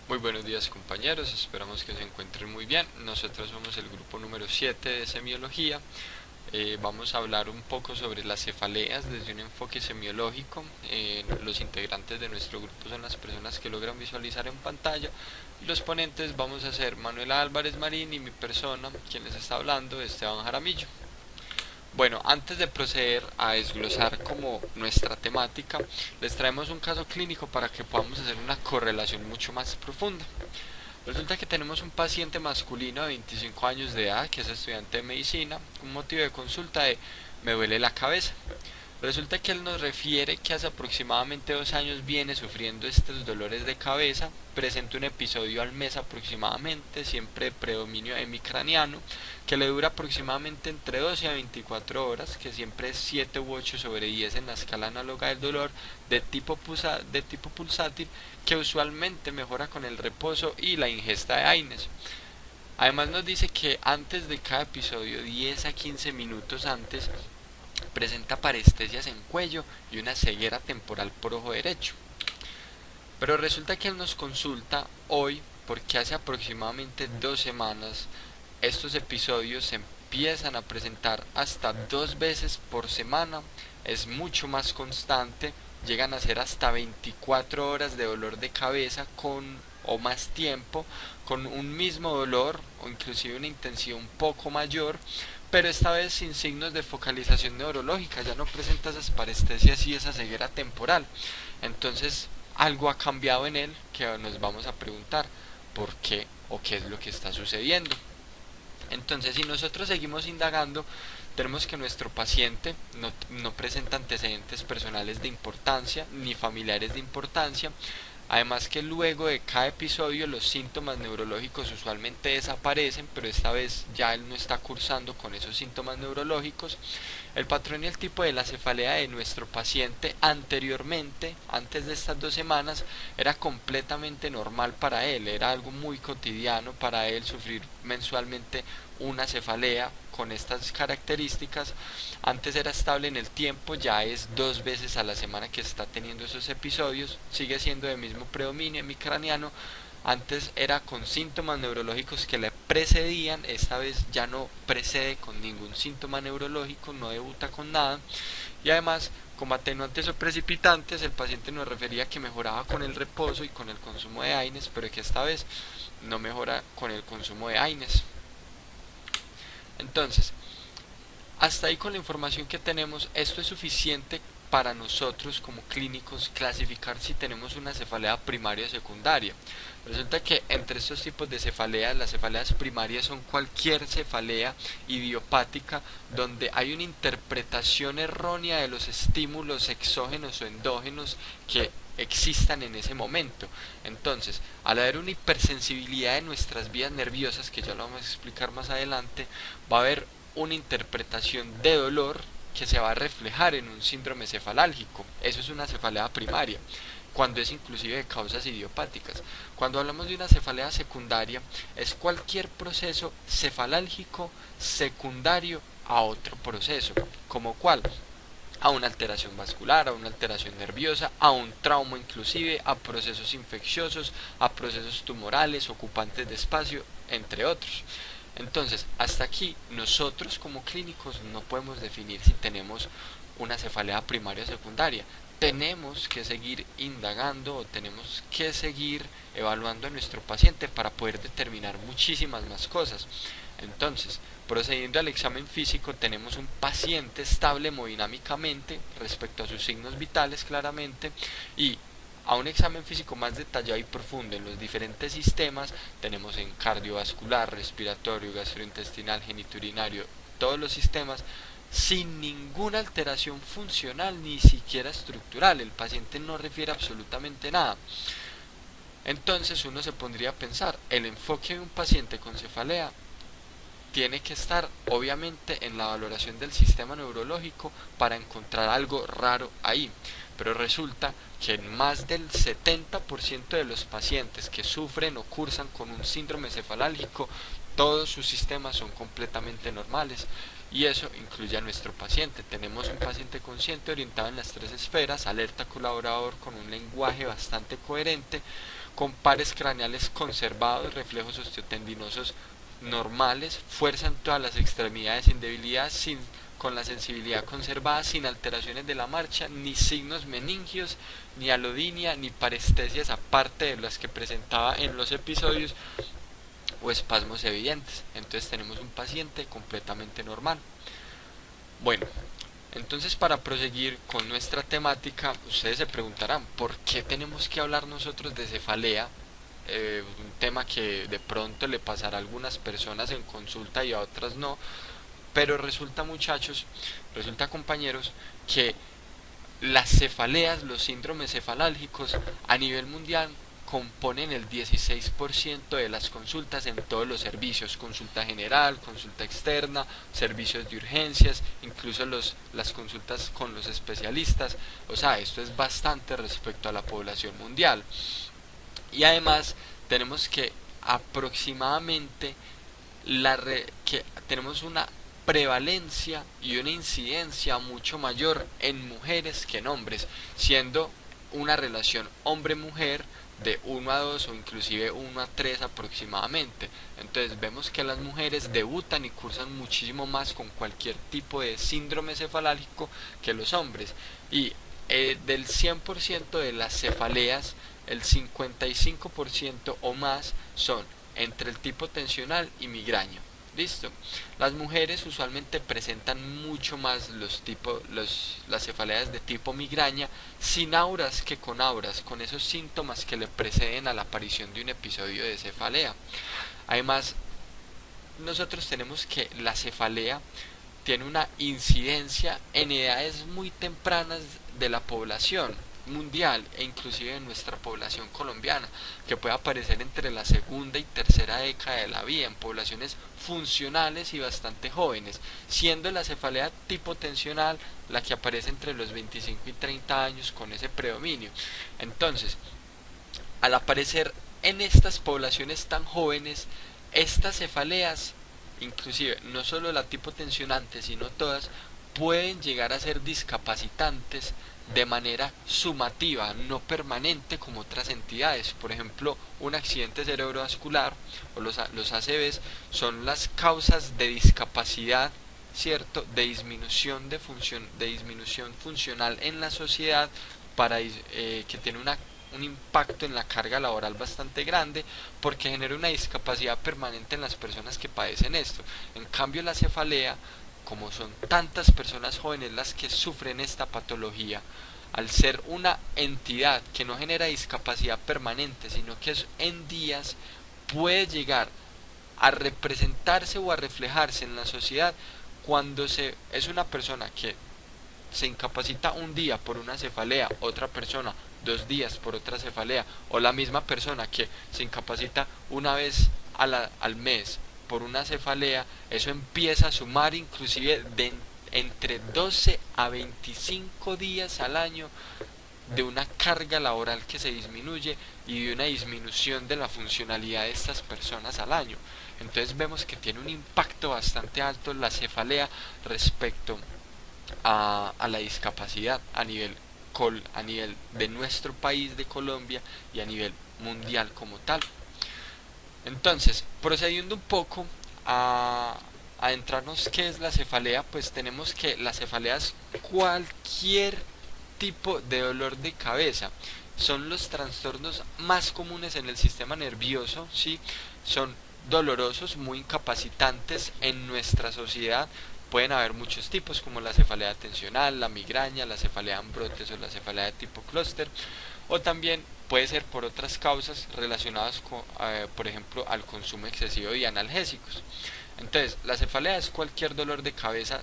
Muy buenos días compañeros, esperamos que se encuentren muy bien. Nosotros somos el grupo número 7 de semiología. Vamos a hablar un poco sobre las cefaleas desde un enfoque semiológico. Los integrantes de nuestro grupo son las personas que logran visualizar en pantalla. Y los ponentes vamos a ser Manuela Álvarez Marín y mi persona, quien les está hablando, Esteban Jaramillo. Bueno, antes de proceder a desglosar como nuestra temática, les traemos un caso clínico para que podamos hacer una correlación mucho más profunda. Resulta que tenemos un paciente masculino de 25 años de edad que es estudiante de medicina, un motivo de consulta de me duele la cabeza. Resulta que él nos refiere que hace aproximadamente 2 años viene sufriendo estos dolores de cabeza, presenta un episodio al mes aproximadamente, siempre de predominio hemicraniano, que le dura aproximadamente entre 12 a 24 horas, que siempre es 7 u 8 sobre 10 en la escala análoga del dolor, de tipo pulsátil, que usualmente mejora con el reposo y la ingesta de AINES. Además nos dice que antes de cada episodio, 10 a 15 minutos antes, presenta parestesias en cuello y una ceguera temporal por ojo derecho. Pero resulta que él nos consulta hoy porque hace aproximadamente 2 semanas estos episodios se empiezan a presentar hasta 2 veces por semana, es mucho más constante, llegan a ser hasta 24 horas de dolor de cabeza con o más tiempo, con un mismo dolor o inclusive una intensidad un poco mayor, pero esta vez sin signos de focalización neurológica, ya no presenta esas parestesias y esa ceguera temporal. Entonces, algo ha cambiado en él que nos vamos a preguntar por qué o qué es lo que está sucediendo. Entonces, si nosotros seguimos indagando, tenemos que nuestro paciente no presenta antecedentes personales de importancia ni familiares de importancia. Además que luego de cada episodio los síntomas neurológicos usualmente desaparecen, pero esta vez ya él no está cursando con esos síntomas neurológicos. El patrón y el tipo de la cefalea de nuestro paciente anteriormente, antes de estas 2 semanas, era completamente normal para él, era algo muy cotidiano para él sufrir mensualmente una cefalea con estas características. Antes era estable en el tiempo, ya es 2 veces a la semana que está teniendo esos episodios, sigue siendo de mismo predominio hemicraniano. Antes era con síntomas neurológicos que le precedían, esta vez ya no precede con ningún síntoma neurológico, no debuta con nada. Y además, como atenuantes o precipitantes, el paciente nos refería que mejoraba con el reposo y con el consumo de AINES, pero que esta vez no mejora con el consumo de AINES. Entonces, hasta ahí con la información que tenemos, esto es suficiente para nosotros como clínicos clasificar si tenemos una cefalea primaria o secundaria. Resulta que entre estos tipos de cefaleas, las cefaleas primarias son cualquier cefalea idiopática donde hay una interpretación errónea de los estímulos exógenos o endógenos que existan en ese momento. Entonces, al haber una hipersensibilidad de nuestras vías nerviosas, que ya lo vamos a explicar más adelante, va a haber una interpretación de dolor que se va a reflejar en un síndrome cefalálgico. Eso es una cefalea primaria, cuando es inclusive de causas idiopáticas. Cuando hablamos de una cefalea secundaria, es cualquier proceso cefalálgico secundario a otro proceso, como cuál, a una alteración vascular, a una alteración nerviosa, a un trauma inclusive, a procesos infecciosos, a procesos tumorales, ocupantes de espacio, entre otros. Entonces, hasta aquí nosotros como clínicos no podemos definir si tenemos una cefalea primaria o secundaria. Tenemos que seguir indagando o tenemos que seguir evaluando a nuestro paciente para poder determinar muchísimas más cosas. Entonces, procediendo al examen físico, tenemos un paciente estable hemodinámicamente respecto a sus signos vitales claramente, y a un examen físico más detallado y profundo en los diferentes sistemas, tenemos en cardiovascular, respiratorio, gastrointestinal, genitourinario, todos los sistemas, sin ninguna alteración funcional ni siquiera estructural. El paciente no refiere absolutamente nada. Entonces uno se pondría a pensar, el enfoque de un paciente con cefalea tiene que estar obviamente en la valoración del sistema neurológico para encontrar algo raro ahí. Pero resulta que en más del 70% de los pacientes que sufren o cursan con un síndrome cefalálgico, todos sus sistemas son completamente normales. Y eso incluye a nuestro paciente. Tenemos un paciente consciente orientado en las tres esferas, alerta, colaborador, con un lenguaje bastante coherente, con pares craneales conservados, reflejos osteotendinosos normales, fuerza en todas las extremidades sin debilidad, con la sensibilidad conservada, sin alteraciones de la marcha, ni signos meningios, ni alodinia, ni parestesias aparte de las que presentaba en los episodios o espasmos evidentes. Entonces tenemos un paciente completamente normal. Bueno, entonces para proseguir con nuestra temática, ustedes se preguntarán, ¿por qué tenemos que hablar nosotros de cefalea? Un tema que de pronto le pasará a algunas personas en consulta y a otras no, pero resulta, muchachos, resulta, compañeros, que las cefaleas, los síndromes cefalálgicos a nivel mundial componen el 16% de las consultas en todos los servicios: consulta general, consulta externa, servicios de urgencias, incluso las consultas con los especialistas. O sea, esto es bastante respecto a la población mundial. Y además tenemos que aproximadamente que tenemos una prevalencia y una incidencia mucho mayor en mujeres que en hombres, siendo una relación hombre-mujer de 1 a 2 o inclusive 1 a 3 aproximadamente. Entonces vemos que las mujeres debutan y cursan muchísimo más con cualquier tipo de síndrome cefalálgico que los hombres. Y del 100% de las cefaleas, el 55% o más son entre el tipo tensional y migraña. Listo. Las mujeres usualmente presentan mucho más las cefaleas de tipo migraña sin auras que con auras, con esos síntomas que le preceden a la aparición de un episodio de cefalea. Además, nosotros tenemos que la cefalea tiene una incidencia en edades muy tempranas de la población mundial e inclusive en nuestra población colombiana, que puede aparecer entre la segunda y tercera década de la vida en poblaciones funcionales y bastante jóvenes, siendo la cefalea tipo tensional la que aparece entre los 25 y 30 años con ese predominio. Entonces, al aparecer en estas poblaciones tan jóvenes, estas cefaleas, inclusive no solo la tipo tensionante sino todas, pueden llegar a ser discapacitantes de manera sumativa, no permanente como otras entidades. Por ejemplo, un accidente cerebrovascular o los ACVs son las causas de discapacidad, cierto, de disminución funcional en la sociedad, que tiene un impacto en la carga laboral bastante grande, porque genera una discapacidad permanente en las personas que padecen esto. En cambio, la cefalea, como son tantas personas jóvenes las que sufren esta patología, al ser una entidad que no genera discapacidad permanente, sino que es en días, puede llegar a representarse o a reflejarse en la sociedad cuando es una persona que se incapacita un día por una cefalea, otra persona 2 días por otra cefalea, o la misma persona que se incapacita una vez al mes por una cefalea. Eso empieza a sumar inclusive entre 12 a 25 días al año de una carga laboral que se disminuye y de una disminución de la funcionalidad de estas personas al año. Entonces vemos que tiene un impacto bastante alto la cefalea respecto a la discapacidad a nivel de nuestro país, de Colombia, y a nivel mundial como tal. Entonces, procediendo un poco a adentrarnos qué es la cefalea, pues tenemos que la cefalea es cualquier tipo de dolor de cabeza. Son los trastornos más comunes en el sistema nervioso, ¿sí? Son dolorosos, muy incapacitantes en nuestra sociedad. Pueden haber muchos tipos, como la cefalea tensional, la migraña, la cefalea en brotes o la cefalea de tipo clúster, o también puede ser por otras causas relacionadas con, por ejemplo, al consumo excesivo de analgésicos. Entonces, la cefalea es cualquier dolor de cabeza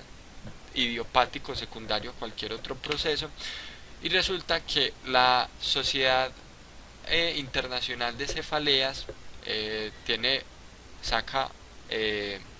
idiopático secundario a cualquier otro proceso, y resulta que la Sociedad Internacional de Cefaleas saca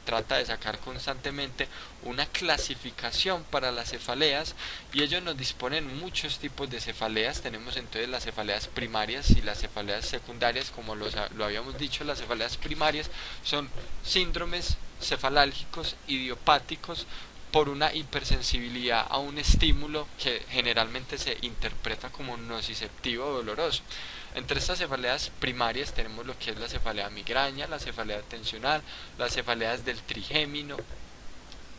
trata de sacar constantemente una clasificación para las cefaleas, y ellos nos disponen muchos tipos de cefaleas. Tenemos entonces las cefaleas primarias y las cefaleas secundarias. Como lo habíamos dicho, las cefaleas primarias son síndromes cefalálgicos idiopáticos por una hipersensibilidad a un estímulo que generalmente se interpreta como nociceptivo o doloroso. Entre estas cefaleas primarias tenemos lo que es la cefalea migraña, la cefalea tensional, las cefaleas del trigémino,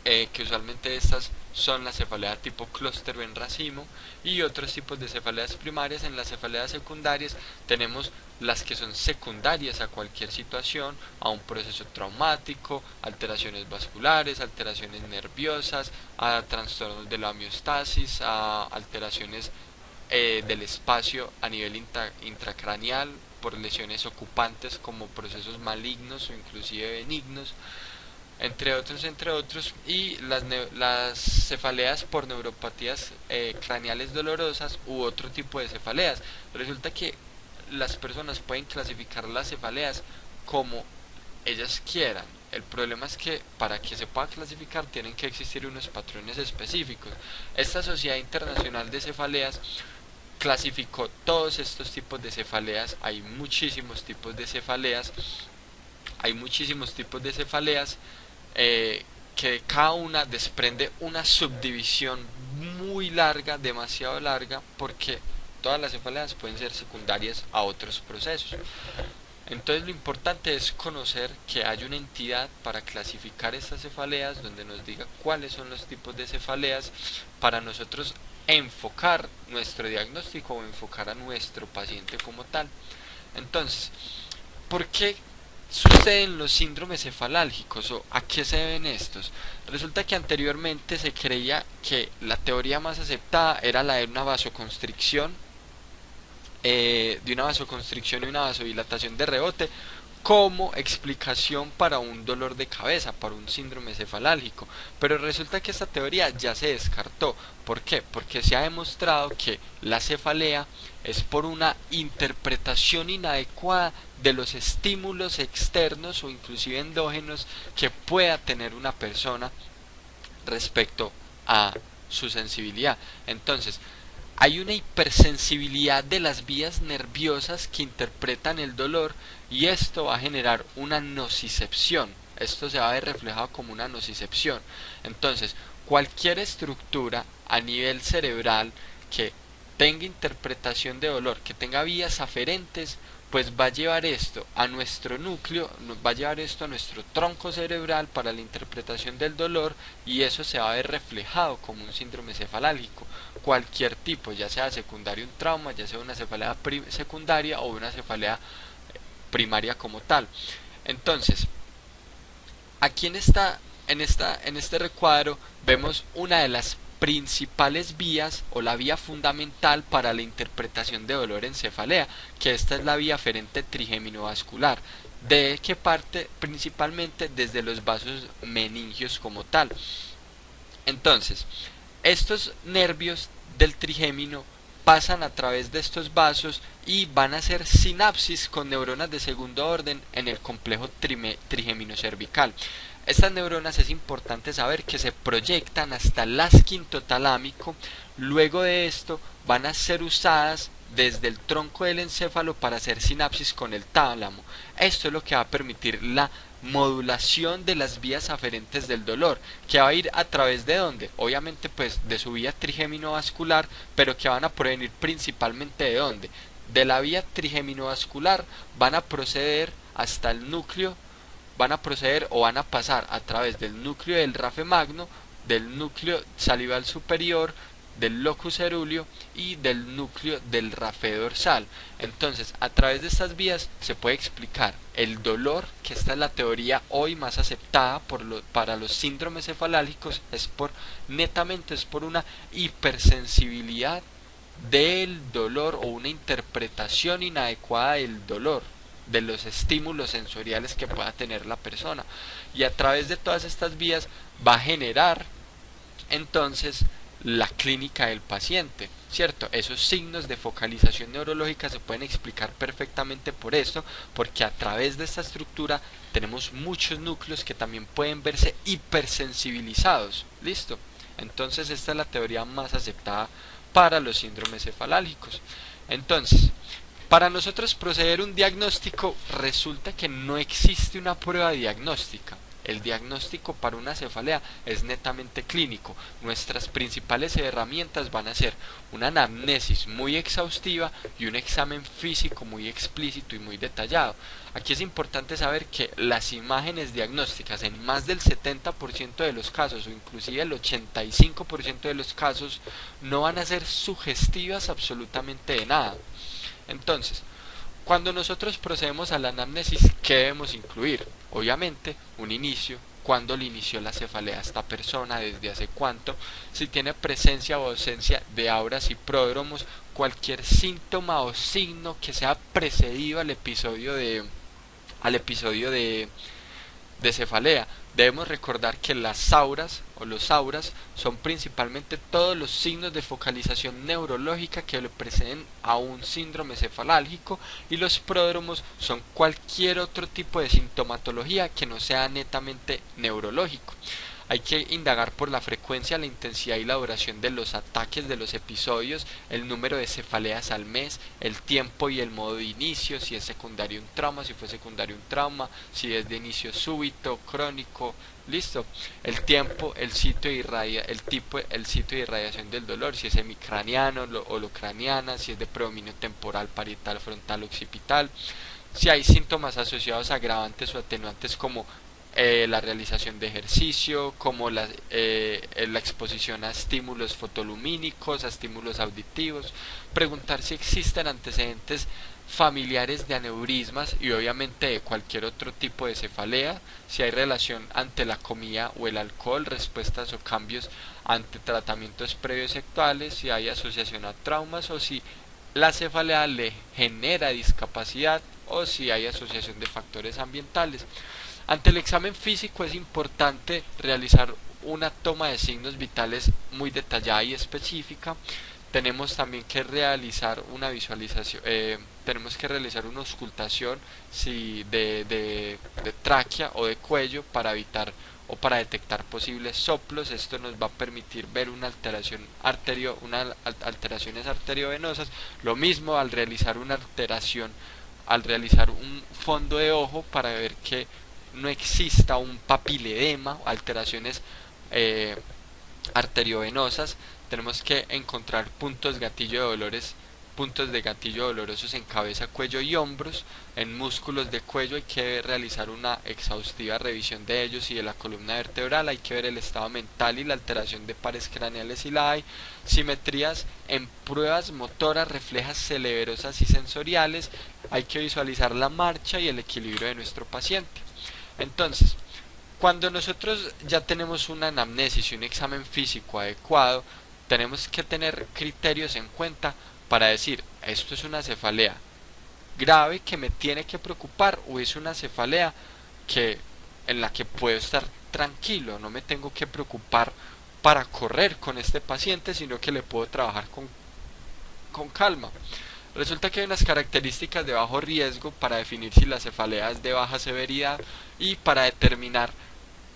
que usualmente estas son la cefalea tipo clúster o en racimo, y otros tipos de cefaleas primarias. En las cefaleas secundarias tenemos las que son secundarias a cualquier situación, a un proceso traumático, alteraciones vasculares, alteraciones nerviosas, a trastornos de la homeostasis, a alteraciones del espacio a nivel intracraneal por lesiones ocupantes como procesos malignos o inclusive benignos, entre otros, y las cefaleas por neuropatías craneales dolorosas u otro tipo de cefaleas. Resulta que las personas pueden clasificar las cefaleas como ellas quieran. El problema es que para que se pueda clasificar tienen que existir unos patrones específicos. Esta Sociedad Internacional de Cefaleas clasificó todos estos tipos de cefaleas. Hay muchísimos tipos de cefaleas. Hay muchísimos tipos de cefaleas que cada una desprende una subdivisión muy larga, demasiado larga, porque todas las cefaleas pueden ser secundarias a otros procesos. Entonces lo importante es conocer que hay una entidad para clasificar estas cefaleas, donde nos diga cuáles son los tipos de cefaleas para nosotros enfocar nuestro diagnóstico o enfocar a nuestro paciente como tal. Entonces, ¿por qué suceden los síndromes cefalálgicos o a qué se deben estos? Resulta que anteriormente se creía que la teoría más aceptada era la de una vasoconstricción, y una vasodilatación de rebote como explicación para un dolor de cabeza, para un síndrome cefalálgico. Pero resulta que esta teoría ya se descartó. ¿Por qué? Porque se ha demostrado que la cefalea es por una interpretación inadecuada de los estímulos externos o inclusive endógenos que pueda tener una persona respecto a su sensibilidad. Entonces, hay una hipersensibilidad de las vías nerviosas que interpretan el dolor, y esto va a generar una nocicepción. Esto se va a ver reflejado como una nocicepción. Entonces, cualquier estructura a nivel cerebral que tenga interpretación de dolor, que tenga vías aferentes, pues va a llevar esto a nuestro núcleo, va a llevar esto a nuestro tronco cerebral para la interpretación del dolor, y eso se va a ver reflejado como un síndrome cefalálgico. Cualquier tipo, ya sea secundario un trauma, ya sea una cefalea secundaria o una cefalea primaria como tal. Entonces, aquí en este recuadro vemos una de las principales vías o la vía fundamental para la interpretación de dolor en cefalea, que esta es la vía aferente trigeminovascular, de que parte principalmente desde los vasos meningios como tal. Entonces, estos nervios del trigémino pasan a través de estos vasos y van a hacer sinapsis con neuronas de segundo orden en el complejo trigémino cervical. Estas neuronas es importante saber que se proyectan hasta el asquinto talámico. Luego de esto van a ser usadas desde el tronco del encéfalo para hacer sinapsis con el tálamo. Esto es lo que va a permitir la modulación de las vías aferentes del dolor, que va a ir a través de ¿dónde? Obviamente pues de su vía trigeminovascular, pero que van a provenir principalmente de ¿dónde? De la vía trigeminovascular van a proceder hasta el núcleo, van a proceder o van a pasar a través del núcleo del rafe magno, del núcleo salival superior, del locus cerúleo y del núcleo del rafe dorsal. Entonces, a través de estas vías se puede explicar el dolor, que esta es la teoría hoy más aceptada para los síndromes cefalálgicos, netamente es por una hipersensibilidad del dolor o una interpretación inadecuada del dolor, de los estímulos sensoriales que pueda tener la persona, y a través de todas estas vías va a generar entonces la clínica del paciente, ¿cierto? Esos signos de focalización neurológica se pueden explicar perfectamente por esto, porque a través de esta estructura tenemos muchos núcleos que también pueden verse hipersensibilizados. ¿Listo? Entonces esta es la teoría más aceptada para los síndromes cefalálgicos. Entonces, para nosotros proceder un diagnóstico, resulta que no existe una prueba diagnóstica. el diagnóstico para una cefalea es netamente clínico. Nuestras principales herramientas van a ser una anamnesis muy exhaustiva y un examen físico muy explícito y muy detallado. Aquí es importante saber que las imágenes diagnósticas en más del 70% de los casos o inclusive el 85% de los casos no van a ser sugestivas absolutamente de nada. Entonces, cuando nosotros procedemos a la anamnesis, ¿qué debemos incluir? Obviamente, un inicio, cuándo le inició la cefalea a esta persona, desde hace cuánto, si tiene presencia o ausencia de auras y pródromos, cualquier síntoma o signo que sea precedido al episodio de cefalea. Debemos recordar que las auras o los auras son principalmente todos los signos de focalización neurológica que le preceden a un síndrome cefalálgico, y los pródromos son cualquier otro tipo de sintomatología que no sea netamente neurológico. Hay que indagar por la frecuencia, la intensidad y la duración de los ataques, de los episodios, el número de cefaleas al mes, el tiempo y el modo de inicio, si es secundario un trauma, si fue secundario un trauma, si es de inicio súbito, crónico, listo. El tiempo, el sitio de el tipo, el sitio de irradiación del dolor, si es hemicraniano o holocraniana, si es de predominio temporal, parietal, frontal, occipital. Si hay síntomas asociados a agravantes o atenuantes como la realización de ejercicio, como la exposición a estímulos fotolumínicos, a estímulos auditivos, preguntar si existen antecedentes familiares de aneurismas y obviamente de cualquier otro tipo de cefalea, si hay relación ante la comida o el alcohol, respuestas o cambios ante tratamientos previos actuales, si hay asociación a traumas o si la cefalea le genera discapacidad o si hay asociación de factores ambientales. Ante el examen físico es importante realizar una toma de signos vitales muy detallada y específica. Tenemos también que realizar una visualización, tenemos que realizar una auscultación de tráquea o de cuello para evitar o para detectar posibles soplos. Esto nos va a permitir ver una alteración alteraciones arteriovenosas. Lo mismo al realizar al realizar un fondo de ojo para ver que no exista un papiledema, alteraciones arteriovenosas. Tenemos que encontrar puntos de gatillo dolorosos en cabeza, cuello y hombros. En músculos de cuello hay que realizar una exhaustiva revisión de ellos y de la columna vertebral. Hay que ver el estado mental y la alteración de pares craneales si la hay. Simetrías en pruebas motoras, reflejas, celebrosas y sensoriales. Hay que visualizar la marcha y el equilibrio de nuestro paciente. Entonces, cuando nosotros ya tenemos una anamnesis y un examen físico adecuado, tenemos que tener criterios en cuenta para decir, esto es una cefalea grave que me tiene que preocupar o es una cefalea en la que puedo estar tranquilo, no me tengo que preocupar para correr con este paciente, sino que le puedo trabajar con calma. Resulta que hay unas características de bajo riesgo para definir si la cefalea es de baja severidad y para determinar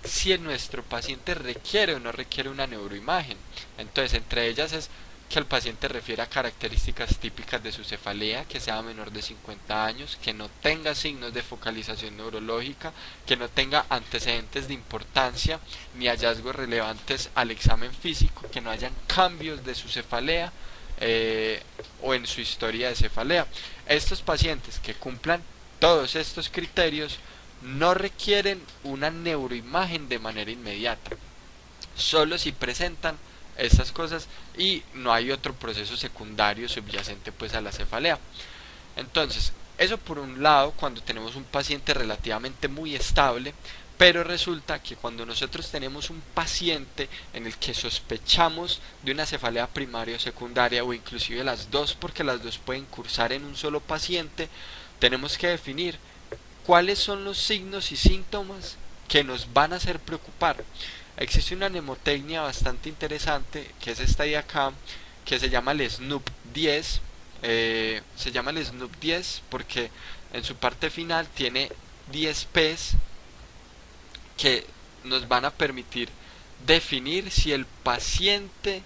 si nuestro paciente requiere o no requiere una neuroimagen. Entonces, entre ellas es que el paciente refiera a características típicas de su cefalea, que sea menor de 50 años, que no tenga signos de focalización neurológica, que no tenga antecedentes de importancia ni hallazgos relevantes al examen físico, que no hayan cambios de su cefalea o en su historia de cefalea. Estos pacientes que cumplan todos estos criterios no requieren una neuroimagen de manera inmediata, solo si presentan estas cosas y no hay otro proceso secundario subyacente pues a la cefalea. Entonces, eso por un lado cuando tenemos un paciente relativamente muy estable, pero resulta que cuando nosotros tenemos un paciente en el que sospechamos de una cefalea primaria o secundaria o inclusive las dos, porque las dos pueden cursar en un solo paciente, tenemos que definir cuáles son los signos y síntomas que nos van a hacer preocupar. Existe una mnemotecnia bastante interesante que es esta de acá, que se llama el SNOOP 10. Se llama el SNOOP 10 porque en su parte final tiene 10 P's que nos van a permitir definir si el paciente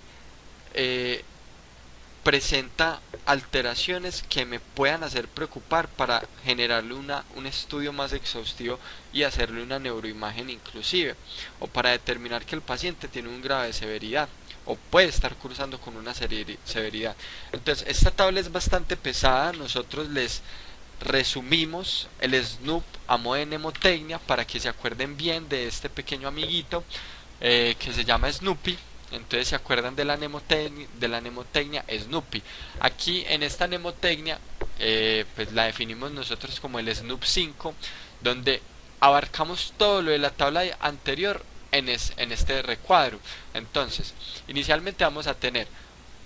presenta alteraciones que me puedan hacer preocupar para generarle un estudio más exhaustivo y hacerle una neuroimagen inclusive, o para determinar que el paciente tiene un grado de severidad o puede estar cursando con una severidad. Entonces esta tabla es bastante pesada, nosotros les resumimos el SNP a modo de mnemotecnia para que se acuerden bien de este pequeño amiguito que se llama Snoopy. Entonces se acuerdan de la mnemotecnia Snoopy. Aquí en esta mnemotecnia pues la definimos nosotros como el SNP 5, donde abarcamos todo lo de la tabla anterior en este recuadro. Entonces inicialmente vamos a tener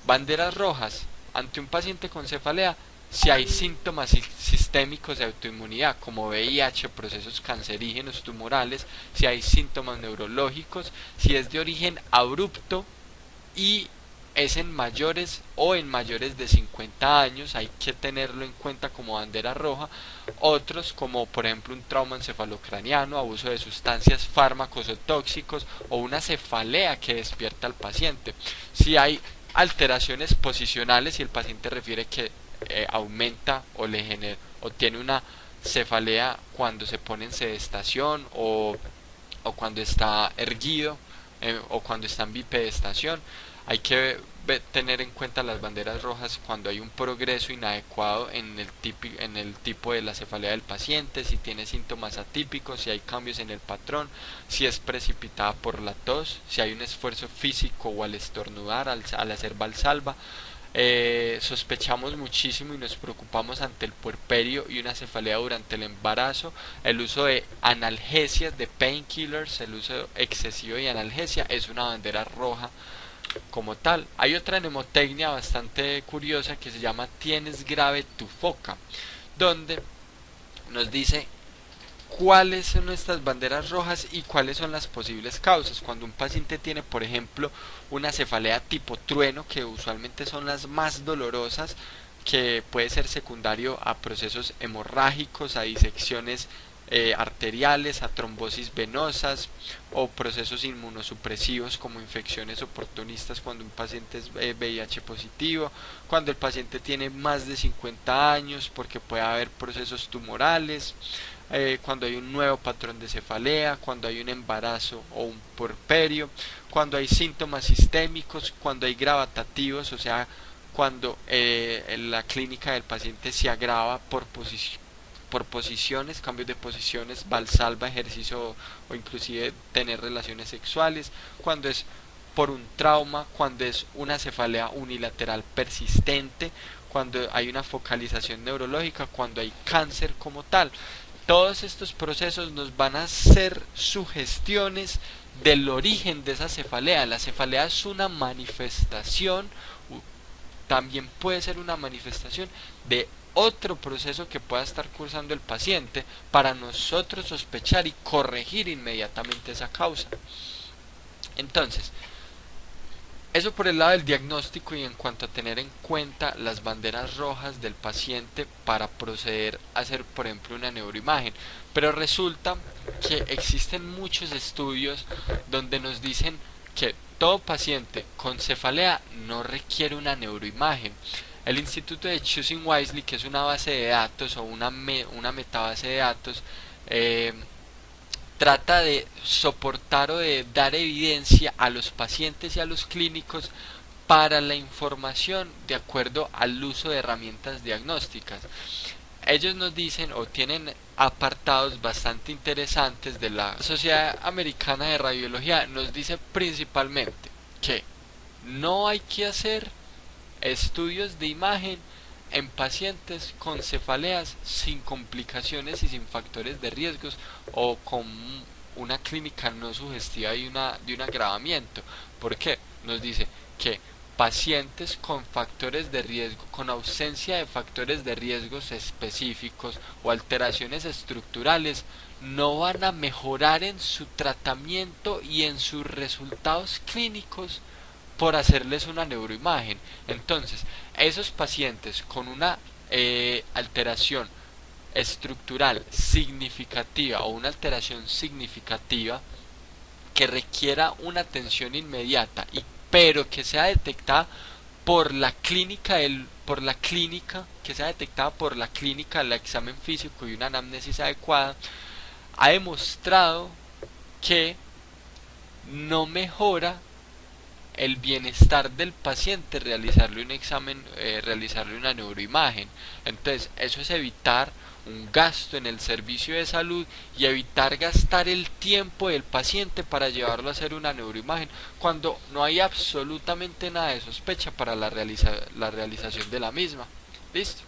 banderas rojas ante un paciente con cefalea si hay síntomas sistémicos de autoinmunidad como VIH, procesos cancerígenos tumorales, si hay síntomas neurológicos, si es de origen abrupto y es en mayores o en mayores de 50 años, hay que tenerlo en cuenta como bandera roja. Otros como por ejemplo un trauma encefalocraniano, abuso de sustancias, fármacos o tóxicos, o una cefalea que despierta al paciente. Si hay alteraciones posicionales, si el paciente refiere que aumenta o le genera o tiene una cefalea cuando se pone en sedestación o cuando está erguido o cuando está en bipedestación. Hay que tener en cuenta las banderas rojas cuando hay un progreso inadecuado en el tipo de la cefalea del paciente, si tiene síntomas atípicos, si hay cambios en el patrón, si es precipitada por la tos, si hay un esfuerzo físico o al estornudar, al hacer valsalva. Sospechamos muchísimo y nos preocupamos ante el puerperio y una cefalea durante el embarazo, el uso de analgesias, de painkillers, el uso excesivo de analgesia es una bandera roja como tal. Hay otra mnemotecnia bastante curiosa que se llama tienes grave tu foca, donde nos dice cuáles son nuestras banderas rojas y cuáles son las posibles causas. Cuando un paciente tiene, por ejemplo, una cefalea tipo trueno, que usualmente son las más dolorosas, que puede ser secundario a procesos hemorrágicos, a disecciones arteriales, a trombosis venosas o procesos inmunosupresivos como infecciones oportunistas cuando un paciente es VIH positivo, cuando el paciente tiene más de 50 años porque puede haber procesos tumorales, cuando hay un nuevo patrón de cefalea, cuando hay un embarazo o un puerperio, cuando hay síntomas sistémicos, cuando hay gravatativos, o sea, cuando la clínica del paciente se agrava por posiciones, cambios de posiciones, valsalva, ejercicio o inclusive tener relaciones sexuales, cuando es por un trauma, cuando es una cefalea unilateral persistente, cuando hay una focalización neurológica, cuando hay cáncer como tal. Todos estos procesos nos van a hacer sugestiones del origen de esa cefalea. La cefalea es una manifestación, también puede ser una manifestación de otro proceso que pueda estar cursando el paciente para nosotros sospechar y corregir inmediatamente esa causa. Entonces, eso por el lado del diagnóstico y en cuanto a tener en cuenta las banderas rojas del paciente para proceder a hacer, por ejemplo, una neuroimagen. Pero resulta que existen muchos estudios donde nos dicen que todo paciente con cefalea no requiere una neuroimagen. El Instituto de Choosing Wisely, que es una base de datos o una metabase de datos, trata de soportar o de dar evidencia a los pacientes y a los clínicos para la información de acuerdo al uso de herramientas diagnósticas. Ellos nos dicen o tienen apartados bastante interesantes de la Sociedad Americana de Radiología. Nos dice principalmente que no hay que hacer estudios de imagen en pacientes con cefaleas sin complicaciones y sin factores de riesgos o con una clínica no sugestiva de un agravamiento. ¿Por qué? Nos dice que pacientes con factores de riesgo, con ausencia de factores de riesgos específicos o alteraciones estructurales, no van a mejorar en su tratamiento y en sus resultados clínicos por hacerles una neuroimagen. Entonces, esos pacientes con una alteración estructural significativa o una alteración significativa que requiera una atención inmediata pero que sea detectada por la clínica que sea detectada por la clínica, el examen físico y una anamnesis adecuada, ha demostrado que no mejora el bienestar del paciente realizarle un examen, realizarle una neuroimagen. Entonces, eso es evitar un gasto en el servicio de salud y evitar gastar el tiempo del paciente para llevarlo a hacer una neuroimagen cuando no hay absolutamente nada de sospecha para la realización de la misma. ¿Listo?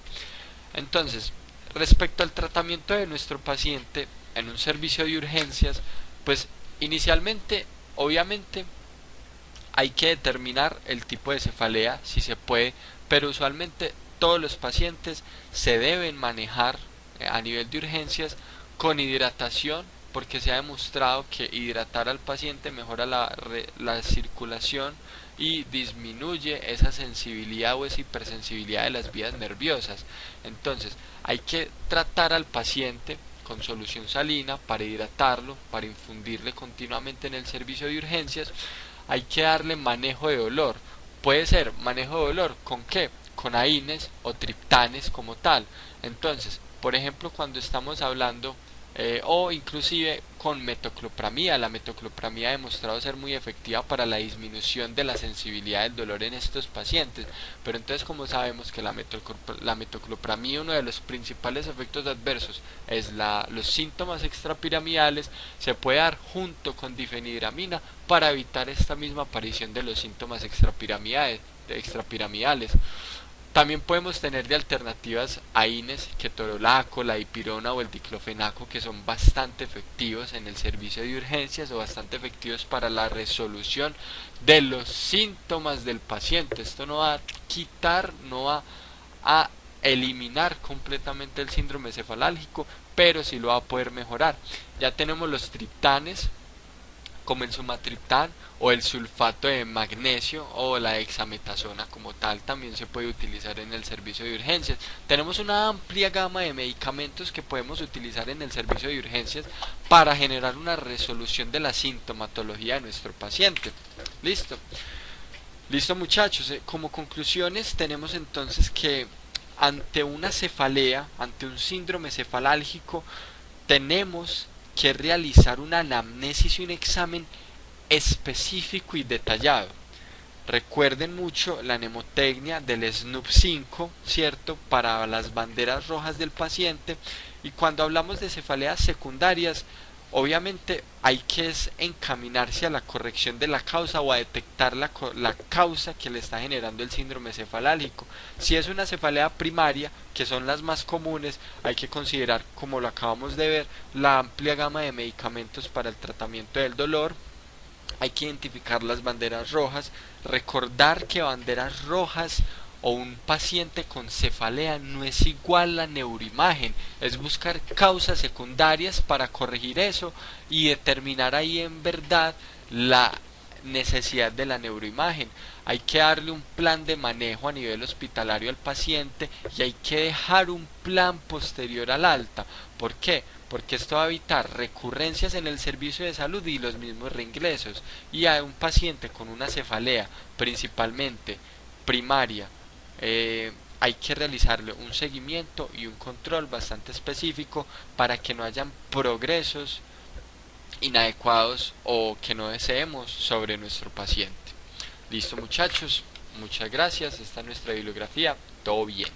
Entonces, respecto al tratamiento de nuestro paciente en un servicio de urgencias, pues inicialmente, obviamente, hay que determinar el tipo de cefalea, si se puede, pero usualmente todos los pacientes se deben manejar a nivel de urgencias con hidratación, porque se ha demostrado que hidratar al paciente mejora la circulación y disminuye esa sensibilidad o esa hipersensibilidad de las vías nerviosas. Entonces, hay que tratar al paciente con solución salina para hidratarlo, para infundirle continuamente en el servicio de urgencias. Hay que darle manejo de dolor. Puede ser manejo de dolor ¿con qué? Con AINES o triptanes como tal. Entonces, por ejemplo, cuando estamos hablando o inclusive con metoclopramida, la metoclopramida ha demostrado ser muy efectiva para la disminución de la sensibilidad del dolor en estos pacientes. Pero entonces, como sabemos que la metoclopramida, uno de los principales efectos adversos es los síntomas extrapiramidales, se puede dar junto con difenhidramina para evitar esta misma aparición de los síntomas extrapiramidales. También podemos tener de alternativas AINES, ketorolaco, la dipirona o el diclofenaco, que son bastante efectivos en el servicio de urgencias o bastante efectivos para la resolución de los síntomas del paciente. Esto no va a quitar, no va a eliminar completamente el síndrome cefalálgico, pero sí lo va a poder mejorar. Ya tenemos los triptanes, como el sumatriptán o el sulfato de magnesio o la hexametasona como tal, también se puede utilizar en el servicio de urgencias. Tenemos una amplia gama de medicamentos que podemos utilizar en el servicio de urgencias para generar una resolución de la sintomatología de nuestro paciente. Listo. Listo, muchachos, como conclusiones tenemos entonces que ante una cefalea, ante un síndrome cefalálgico, tenemos que realizar una anamnesis y un examen específico y detallado. Recuerden mucho la mnemotecnia del SNUP5, ¿cierto? Para las banderas rojas del paciente. Y cuando hablamos de cefaleas secundarias, obviamente hay que encaminarse a la corrección de la causa o a detectar la causa que le está generando el síndrome cefalálgico. Si es una cefalea primaria, que son las más comunes, hay que considerar, como lo acabamos de ver, la amplia gama de medicamentos para el tratamiento del dolor. Hay que identificar las banderas rojas, recordar que banderas rojas o un paciente con cefalea no es igual a neuroimagen, es buscar causas secundarias para corregir eso y determinar ahí en verdad la necesidad de la neuroimagen. Hay que darle un plan de manejo a nivel hospitalario al paciente y hay que dejar un plan posterior al alta. ¿Por qué? Porque esto va a evitar recurrencias en el servicio de salud y los mismos reingresos. Y a un paciente con una cefalea principalmente primaria, hay que realizarle un seguimiento y un control bastante específico para que no hayan progresos inadecuados o que no deseemos sobre nuestro paciente. Listo, muchachos, muchas gracias, esta es nuestra bibliografía, todo bien.